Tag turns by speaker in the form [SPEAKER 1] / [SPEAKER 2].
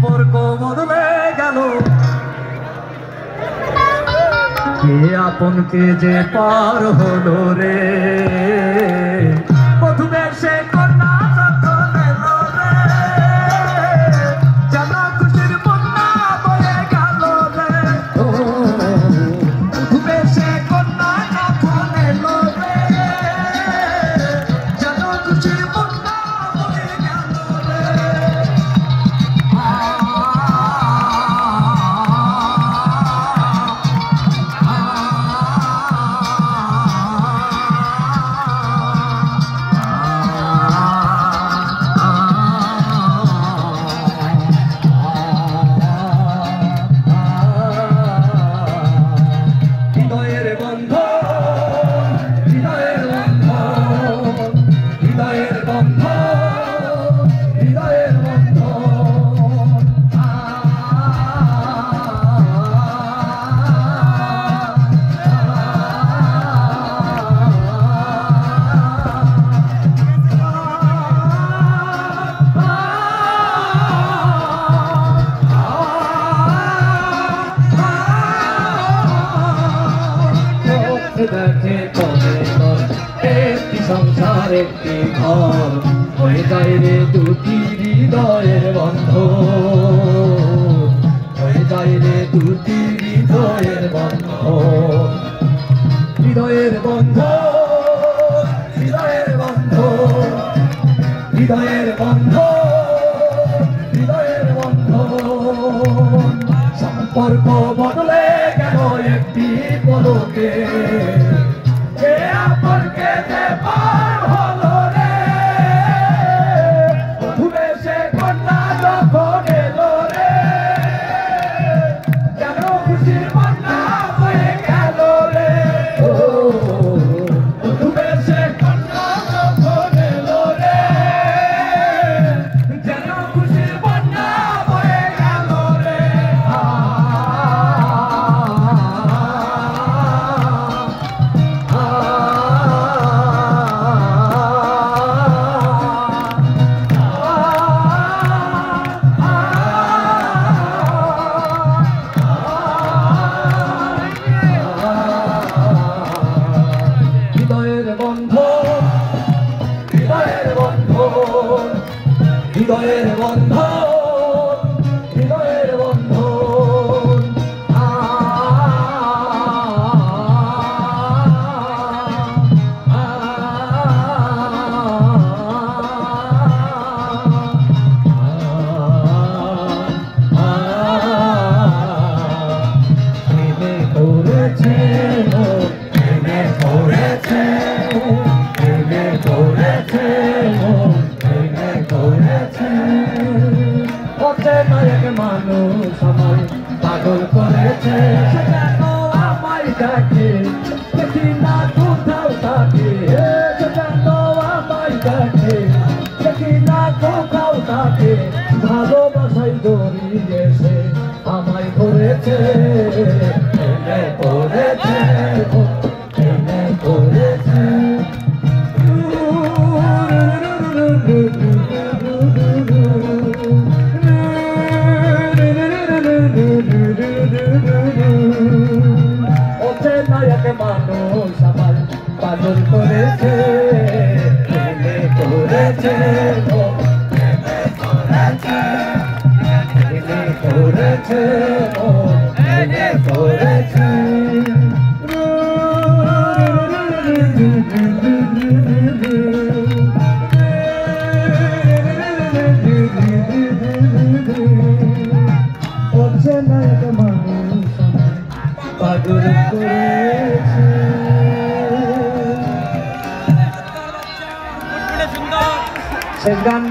[SPEAKER 1] সম্পর্ক বদলে গেল কে আপন কে যে পার হলো রে প্রথমে সে কন্যা যখন এলো রে যেন খুশির বন্যা বয়ে গেল রে প্রথমে সে কন্যা যখন এলো রে যেন খুশির বন্যা বয়ে গেল রে দেখে তবে একটি সংসার একটি ঘর হয়ে যায় রে দুটি হৃদয়ের বন্ধন হয়ে যায় রে দুটি হৃদয়ের বন্ধন হৃদয়ের বন্ধন হৃদয়ের বন্ধন হৃদয়ের বন্ধন হৃদয়ের বন্ধন সম্পর্ক বদলে গেল একটি পলকে কে আপন কে যে পার হলো রে প্রথমে সে কন্যা যখন এলো রে যেন খুশির বন্যা বয়ে গেল রে প্রথমে সে কন্যা যখন এলো রে যেন খুশির বন্যা বয়ে গেল রে হৃদয়ের বন্ধন হৃদয়ের বন্ধন হৃদয়ের বন্ধন হৃদয়ের বন্ধন মানুষ আমায় পাগল করেছে সেজন্য আমায় ডাকে দেখি না কোথাও তাকে সেজন্য আমায় ডাকে দেখি না কোথাও তাকে ভালোবাসায় জড়িয়েছে আমায় ধরেছে এনে করেছে এনে করেছে মানুষ আমার পাগল করেছে এনে করেছে এনে করেছে এনে করেছে এনে করেছে মানুষ পাগল করেছে সে গান